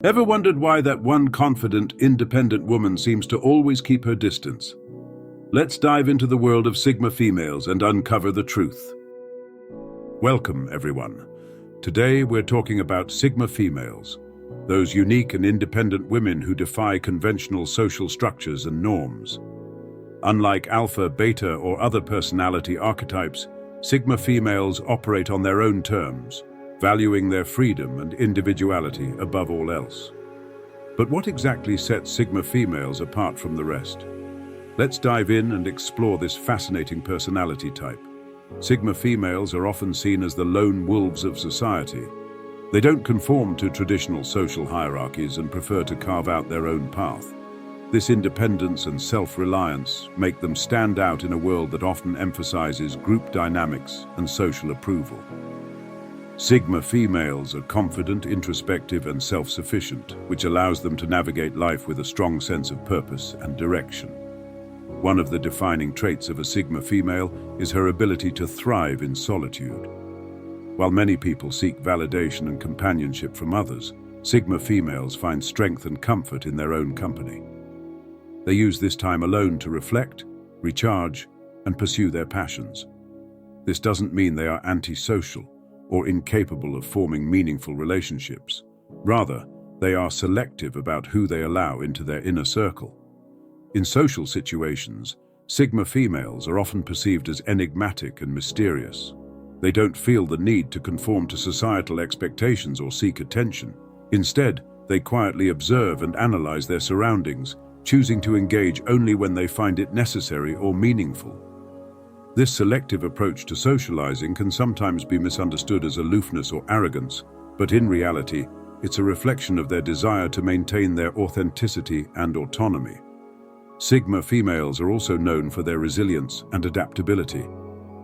Ever wondered why that one confident, independent woman seems to always keep her distance? Let's dive into the world of Sigma females and uncover the truth. Welcome, everyone. Today we're talking about Sigma females, those unique and independent women who defy conventional social structures and norms. Unlike alpha, beta, or other personality archetypes, Sigma females operate on their own terms, valuing their freedom and individuality above all else. But what exactly sets Sigma females apart from the rest? Let's dive in and explore this fascinating personality type. Sigma females are often seen as the lone wolves of society. They don't conform to traditional social hierarchies and prefer to carve out their own path. This independence and self-reliance make them stand out in a world that often emphasizes group dynamics and social approval. Sigma females are confident, introspective, and self-sufficient, which allows them to navigate life with a strong sense of purpose and direction. One of the defining traits of a Sigma female is her ability to thrive in solitude. While many people seek validation and companionship from others, Sigma females find strength and comfort in their own company. They use this time alone to reflect, recharge, and pursue their passions. This doesn't mean they are antisocial or incapable of forming meaningful relationships. Rather, they are selective about who they allow into their inner circle. In social situations, Sigma females are often perceived as enigmatic and mysterious. They don't feel the need to conform to societal expectations or seek attention. Instead, they quietly observe and analyze their surroundings, choosing to engage only when they find it necessary or meaningful. This selective approach to socializing can sometimes be misunderstood as aloofness or arrogance, but in reality, it's a reflection of their desire to maintain their authenticity and autonomy. Sigma females are also known for their resilience and adaptability.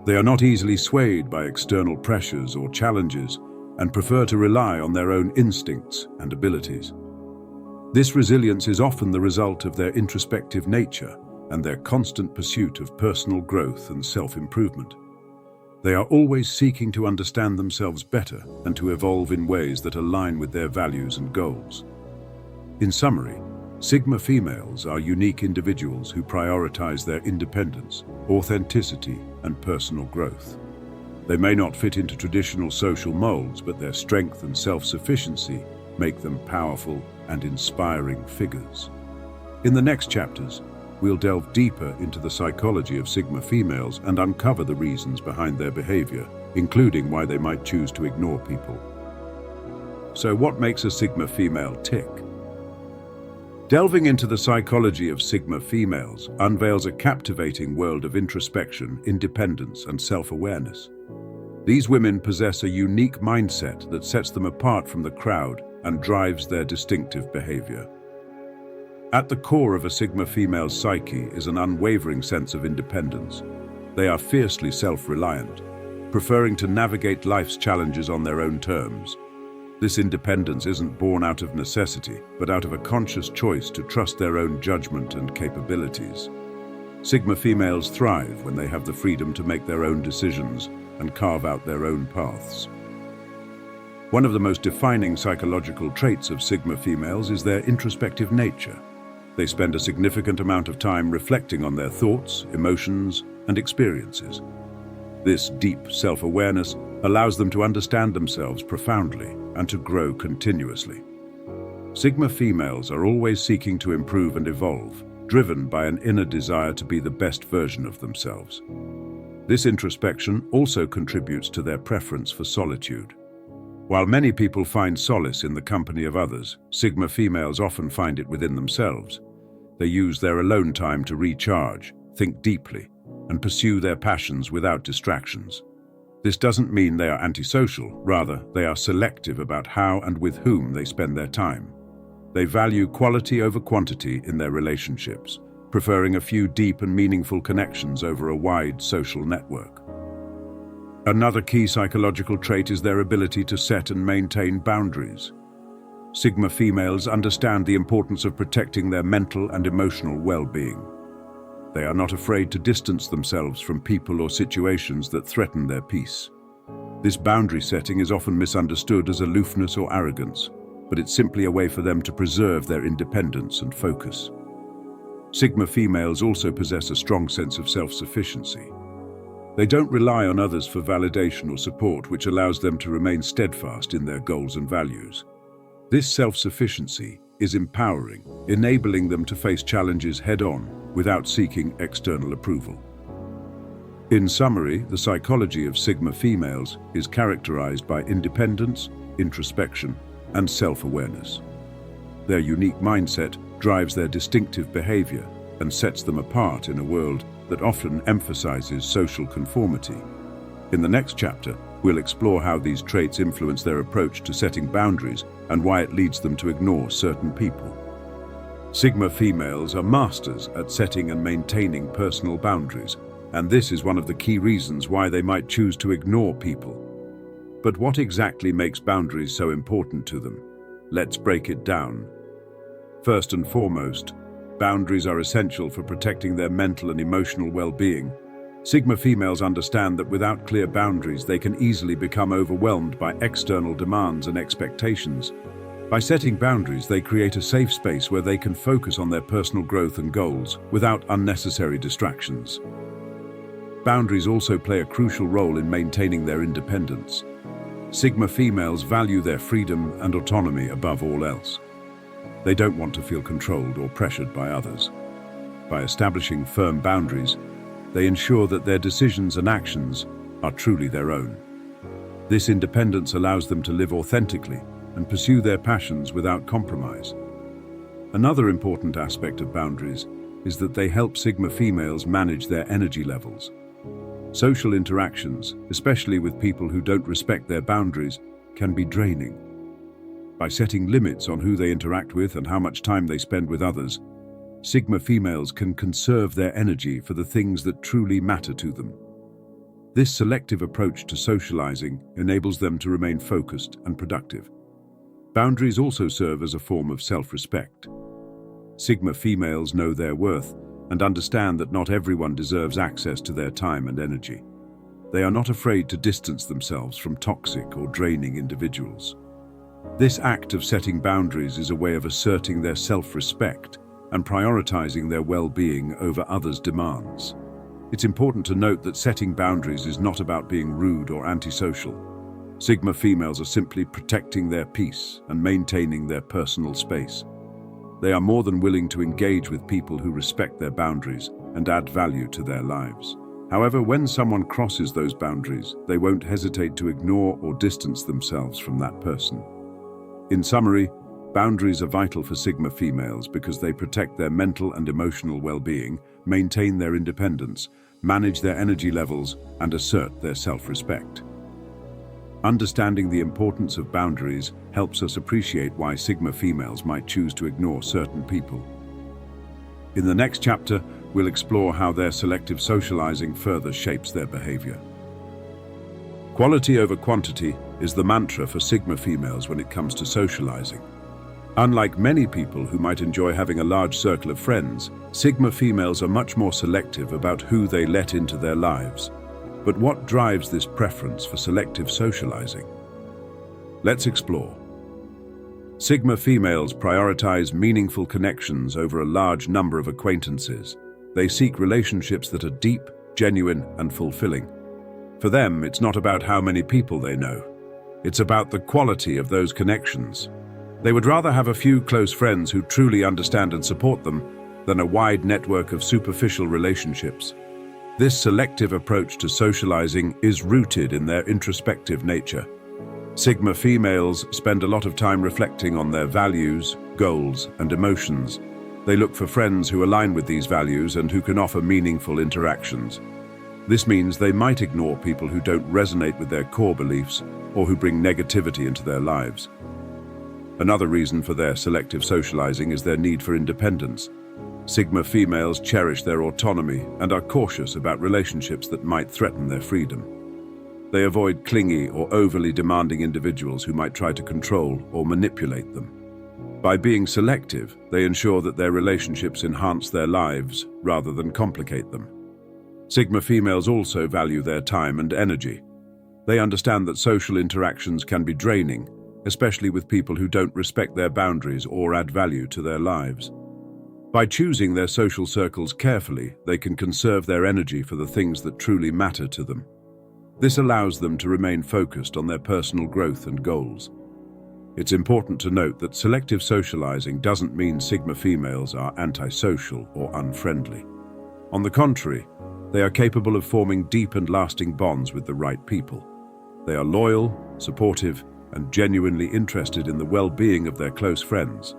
They are not easily swayed by external pressures or challenges and prefer to rely on their own instincts and abilities. This resilience is often the result of their introspective nature and their constant pursuit of personal growth and self-improvement. They are always seeking to understand themselves better and to evolve in ways that align with their values and goals. In summary, Sigma females are unique individuals who prioritize their independence, authenticity, and personal growth. They may not fit into traditional social molds, but their strength and self-sufficiency make them powerful and inspiring figures. In the next chapters, we'll delve deeper into the psychology of Sigma females and uncover the reasons behind their behavior, including why they might choose to ignore people. So what makes a Sigma female tick? Delving into the psychology of Sigma females unveils a captivating world of introspection, independence, and self-awareness. These women possess a unique mindset that sets them apart from the crowd and drives their distinctive behavior. At the core of a Sigma female's psyche is an unwavering sense of independence. They are fiercely self-reliant, preferring to navigate life's challenges on their own terms. This independence isn't born out of necessity, but out of a conscious choice to trust their own judgment and capabilities. Sigma females thrive when they have the freedom to make their own decisions and carve out their own paths. One of the most defining psychological traits of Sigma females is their introspective nature. They spend a significant amount of time reflecting on their thoughts, emotions, and experiences. This deep self-awareness allows them to understand themselves profoundly and to grow continuously. Sigma females are always seeking to improve and evolve, driven by an inner desire to be the best version of themselves. This introspection also contributes to their preference for solitude. While many people find solace in the company of others, Sigma females often find it within themselves. They use their alone time to recharge, think deeply, and pursue their passions without distractions. This doesn't mean they are antisocial, rather, they are selective about how and with whom they spend their time. They value quality over quantity in their relationships, preferring a few deep and meaningful connections over a wide social network. Another key psychological trait is their ability to set and maintain boundaries. Sigma females understand the importance of protecting their mental and emotional well-being. They are not afraid to distance themselves from people or situations that threaten their peace. This boundary setting is often misunderstood as aloofness or arrogance, but it's simply a way for them to preserve their independence and focus. Sigma females also possess a strong sense of self-sufficiency. They don't rely on others for validation or support, which allows them to remain steadfast in their goals and values. This self-sufficiency is empowering, enabling them to face challenges head-on without seeking external approval. In summary, the psychology of Sigma females is characterized by independence, introspection, and self-awareness. Their unique mindset drives their distinctive behavior and sets them apart in a world that often emphasizes social conformity. In the next chapter, we'll explore how these traits influence their approach to setting boundaries and why it leads them to ignore certain people. Sigma females are masters at setting and maintaining personal boundaries, and this is one of the key reasons why they might choose to ignore people. But what exactly makes boundaries so important to them? Let's break it down. First and foremost, boundaries are essential for protecting their mental and emotional well-being. Sigma females understand that without clear boundaries, they can easily become overwhelmed by external demands and expectations. By setting boundaries, they create a safe space where they can focus on their personal growth and goals without unnecessary distractions. Boundaries also play a crucial role in maintaining their independence. Sigma females value their freedom and autonomy above all else. They don't want to feel controlled or pressured by others. By establishing firm boundaries, they ensure that their decisions and actions are truly their own. This independence allows them to live authentically and pursue their passions without compromise. Another important aspect of boundaries is that they help Sigma females manage their energy levels. Social interactions, especially with people who don't respect their boundaries, can be draining. By setting limits on who they interact with and how much time they spend with others, Sigma females can conserve their energy for the things that truly matter to them. This selective approach to socializing enables them to remain focused and productive. Boundaries also serve as a form of self-respect. Sigma females know their worth and understand that not everyone deserves access to their time and energy. They are not afraid to distance themselves from toxic or draining individuals. This act of setting boundaries is a way of asserting their self-respect and prioritizing their well-being over others' demands. It's important to note that setting boundaries is not about being rude or antisocial. Sigma females are simply protecting their peace and maintaining their personal space. They are more than willing to engage with people who respect their boundaries and add value to their lives. However, when someone crosses those boundaries, they won't hesitate to ignore or distance themselves from that person. In summary, boundaries are vital for Sigma females because they protect their mental and emotional well-being, maintain their independence, manage their energy levels, and assert their self-respect. Understanding the importance of boundaries helps us appreciate why Sigma females might choose to ignore certain people. In the next chapter, we'll explore how their selective socializing further shapes their behavior. Quality over quantity is the mantra for Sigma females when it comes to socializing. Unlike many people who might enjoy having a large circle of friends, Sigma females are much more selective about who they let into their lives. But what drives this preference for selective socializing? Let's explore. Sigma females prioritize meaningful connections over a large number of acquaintances. They seek relationships that are deep, genuine, and fulfilling. For them, it's not about how many people they know. It's about the quality of those connections. They would rather have a few close friends who truly understand and support them than a wide network of superficial relationships. This selective approach to socializing is rooted in their introspective nature. Sigma females spend a lot of time reflecting on their values, goals, and emotions. They look for friends who align with these values and who can offer meaningful interactions. This means they might ignore people who don't resonate with their core beliefs or who bring negativity into their lives. Another reason for their selective socializing is their need for independence. Sigma females cherish their autonomy and are cautious about relationships that might threaten their freedom. They avoid clingy or overly demanding individuals who might try to control or manipulate them. By being selective, they ensure that their relationships enhance their lives rather than complicate them. Sigma females also value their time and energy. They understand that social interactions can be draining, especially with people who don't respect their boundaries or add value to their lives. By choosing their social circles carefully, they can conserve their energy for the things that truly matter to them. This allows them to remain focused on their personal growth and goals. It's important to note that selective socializing doesn't mean Sigma females are antisocial or unfriendly. On the contrary, they are capable of forming deep and lasting bonds with the right people. They are loyal, supportive, and genuinely interested in the well-being of their close friends.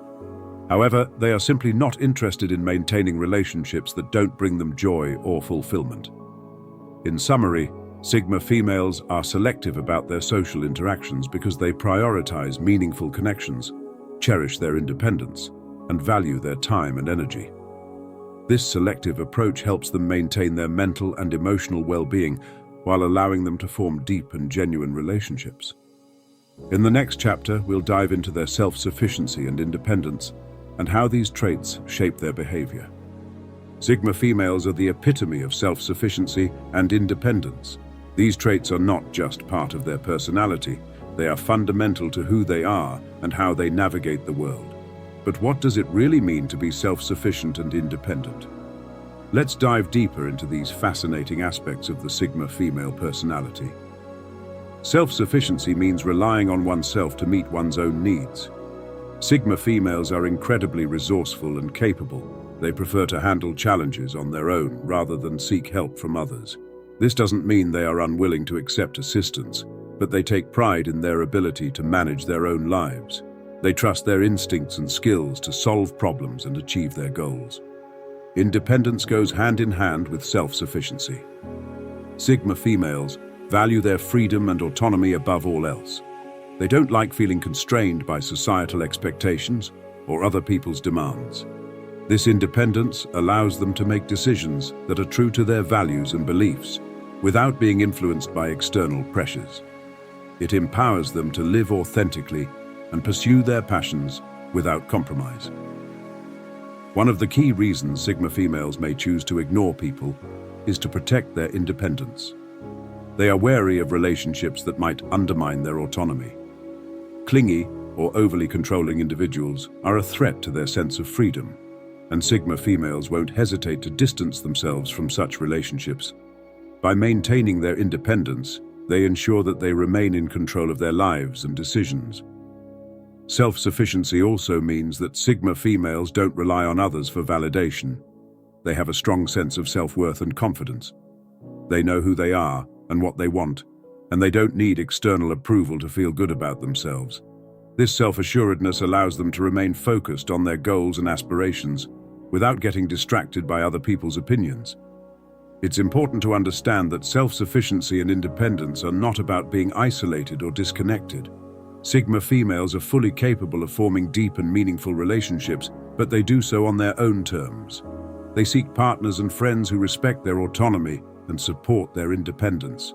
However, they are simply not interested in maintaining relationships that don't bring them joy or fulfillment. In summary, Sigma females are selective about their social interactions because they prioritize meaningful connections, cherish their independence, and value their time and energy. This selective approach helps them maintain their mental and emotional well-being while allowing them to form deep and genuine relationships. In the next chapter, we'll dive into their self-sufficiency and independence and how these traits shape their behavior. Sigma females are the epitome of self-sufficiency and independence. These traits are not just part of their personality, they are fundamental to who they are and how they navigate the world. But what does it really mean to be self-sufficient and independent? Let's dive deeper into these fascinating aspects of the Sigma female personality. Self-sufficiency means relying on oneself to meet one's own needs. Sigma females are incredibly resourceful and capable. They prefer to handle challenges on their own rather than seek help from others. This doesn't mean they are unwilling to accept assistance, but they take pride in their ability to manage their own lives. They trust their instincts and skills to solve problems and achieve their goals. Independence goes hand in hand with self-sufficiency. Sigma females value their freedom and autonomy above all else. They don't like feeling constrained by societal expectations or other people's demands. This independence allows them to make decisions that are true to their values and beliefs without being influenced by external pressures. It empowers them to live authentically and pursue their passions without compromise. One of the key reasons Sigma females may choose to ignore people is to protect their independence. They are wary of relationships that might undermine their autonomy. Clingy or overly controlling individuals are a threat to their sense of freedom, and Sigma females won't hesitate to distance themselves from such relationships. By maintaining their independence, they ensure that they remain in control of their lives and decisions. Self-sufficiency also means that Sigma females don't rely on others for validation. They have a strong sense of self-worth and confidence. They know who they are and what they want, and they don't need external approval to feel good about themselves. This self-assuredness allows them to remain focused on their goals and aspirations without getting distracted by other people's opinions. It's important to understand that self-sufficiency and independence are not about being isolated or disconnected. Sigma females are fully capable of forming deep and meaningful relationships, but they do so on their own terms. They seek partners and friends who respect their autonomy and support their independence.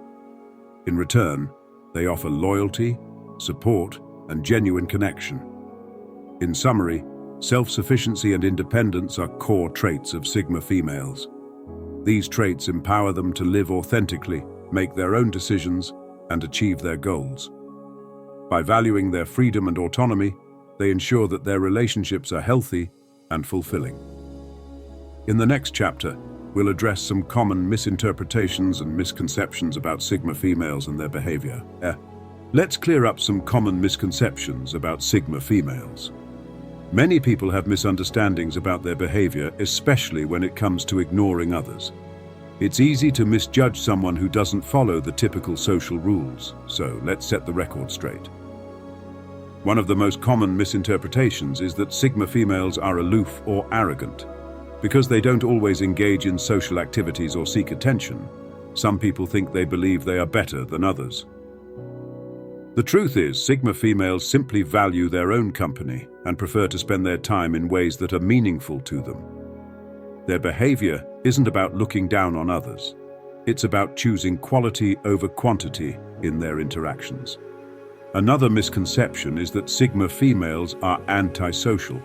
In return, they offer loyalty, support, and genuine connection. In summary, self-sufficiency and independence are core traits of Sigma females. These traits empower them to live authentically, make their own decisions, and achieve their goals. By valuing their freedom and autonomy, they ensure that their relationships are healthy and fulfilling. In the next chapter, we'll address some common misinterpretations and misconceptions about Sigma females and their behavior. Let's clear up some common misconceptions about Sigma females. Many people have misunderstandings about their behavior, especially when it comes to ignoring others. It's easy to misjudge someone who doesn't follow the typical social rules, so let's set the record straight. One of the most common misinterpretations is that Sigma females are aloof or arrogant. Because they don't always engage in social activities or seek attention, some people think they believe they are better than others. The truth is, Sigma females simply value their own company and prefer to spend their time in ways that are meaningful to them. Their behavior isn't about looking down on others. It's about choosing quality over quantity in their interactions. Another misconception is that Sigma females are antisocial.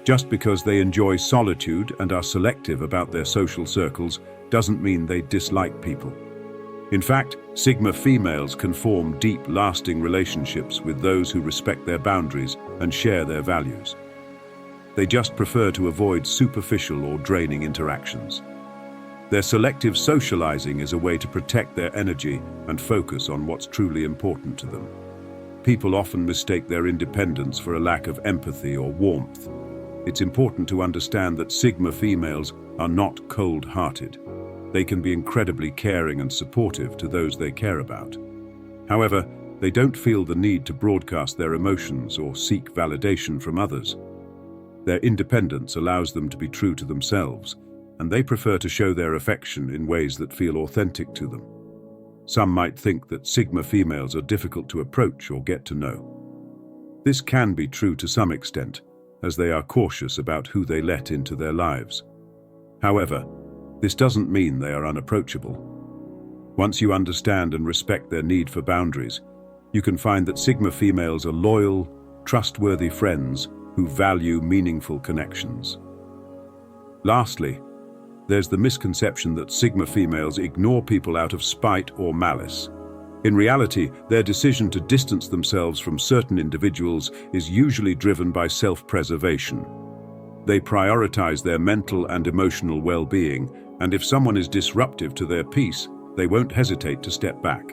Just because they enjoy solitude and are selective about their social circles doesn't mean they dislike people. In fact, Sigma females can form deep, lasting relationships with those who respect their boundaries and share their values. They just prefer to avoid superficial or draining interactions. Their selective socializing is a way to protect their energy and focus on what's truly important to them. People often mistake their independence for a lack of empathy or warmth. It's important to understand that Sigma females are not cold-hearted. They can be incredibly caring and supportive to those they care about. However, they don't feel the need to broadcast their emotions or seek validation from others. Their independence allows them to be true to themselves, and they prefer to show their affection in ways that feel authentic to them. Some might think that Sigma females are difficult to approach or get to know. This can be true to some extent, as they are cautious about who they let into their lives. However, this doesn't mean they are unapproachable. Once you understand and respect their need for boundaries, you can find that Sigma females are loyal, trustworthy friends who value meaningful connections. Lastly, there's the misconception that Sigma females ignore people out of spite or malice. In reality, their decision to distance themselves from certain individuals is usually driven by self-preservation. They prioritize their mental and emotional well-being, and if someone is disruptive to their peace, they won't hesitate to step back.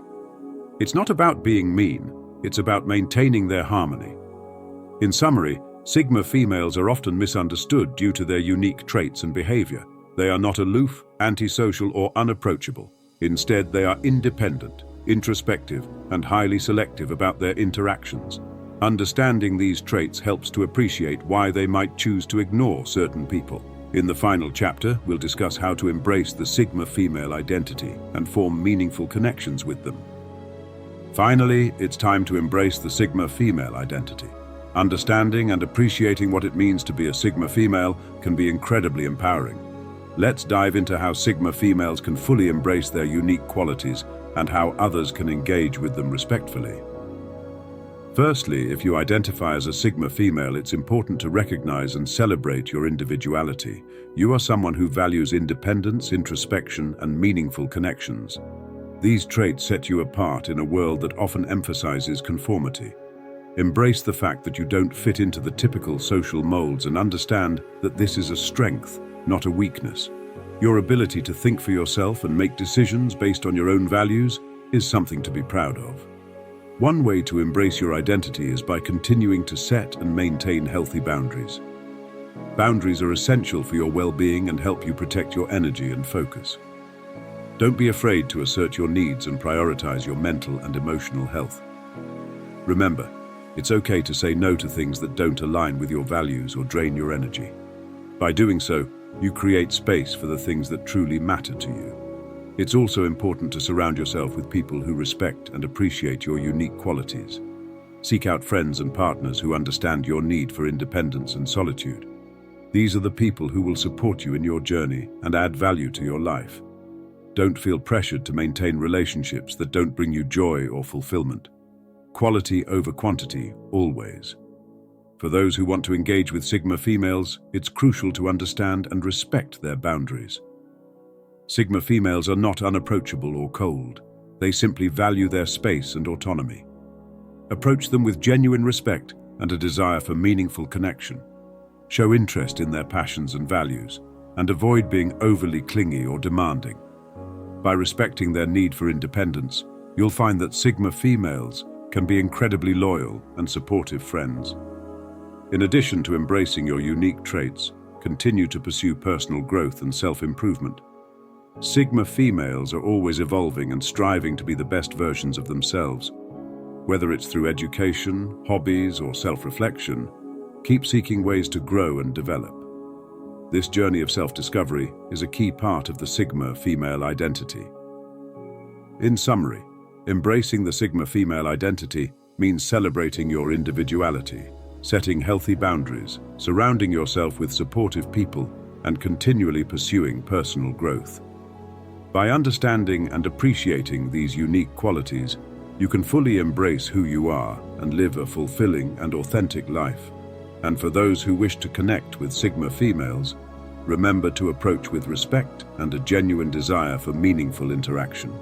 It's not about being mean, it's about maintaining their harmony. In summary, Sigma females are often misunderstood due to their unique traits and behavior. They are not aloof, antisocial, or unapproachable. Instead, they are independent, introspective, and highly selective about their interactions. Understanding these traits helps to appreciate why they might choose to ignore certain people. In the final chapter, we'll discuss how to embrace the Sigma female identity and form meaningful connections with them. Finally, it's time to embrace the Sigma female identity. Understanding and appreciating what it means to be a Sigma female can be incredibly empowering. Let's dive into how Sigma females can fully embrace their unique qualities and how others can engage with them respectfully. Firstly, if you identify as a Sigma female, it's important to recognize and celebrate your individuality. You are someone who values independence, introspection, and meaningful connections. These traits set you apart in a world that often emphasizes conformity. Embrace the fact that you don't fit into the typical social molds and understand that this is a strength, not a weakness. Your ability to think for yourself and make decisions based on your own values is something to be proud of. One way to embrace your identity is by continuing to set and maintain healthy boundaries. Boundaries are essential for your well-being and help you protect your energy and focus. Don't be afraid to assert your needs and prioritize your mental and emotional health. Remember, it's okay to say no to things that don't align with your values or drain your energy. By doing so, you create space for the things that truly matter to you. It's also important to surround yourself with people who respect and appreciate your unique qualities. Seek out friends and partners who understand your need for independence and solitude. These are the people who will support you in your journey and add value to your life. Don't feel pressured to maintain relationships that don't bring you joy or fulfillment. Quality over quantity, always. For those who want to engage with Sigma females, it's crucial to understand and respect their boundaries. Sigma females are not unapproachable or cold. They simply value their space and autonomy. Approach them with genuine respect and a desire for meaningful connection. Show interest in their passions and values, and avoid being overly clingy or demanding. By respecting their need for independence, you'll find that Sigma females can be incredibly loyal and supportive friends. In addition to embracing your unique traits, continue to pursue personal growth and self-improvement. Sigma females are always evolving and striving to be the best versions of themselves. Whether it's through education, hobbies, or self-reflection, keep seeking ways to grow and develop. This journey of self-discovery is a key part of the Sigma female identity. In summary, embracing the Sigma female identity means celebrating your individuality, setting healthy boundaries, surrounding yourself with supportive people, and continually pursuing personal growth. By understanding and appreciating these unique qualities, you can fully embrace who you are and live a fulfilling and authentic life. And for those who wish to connect with Sigma females, remember to approach with respect and a genuine desire for meaningful interaction.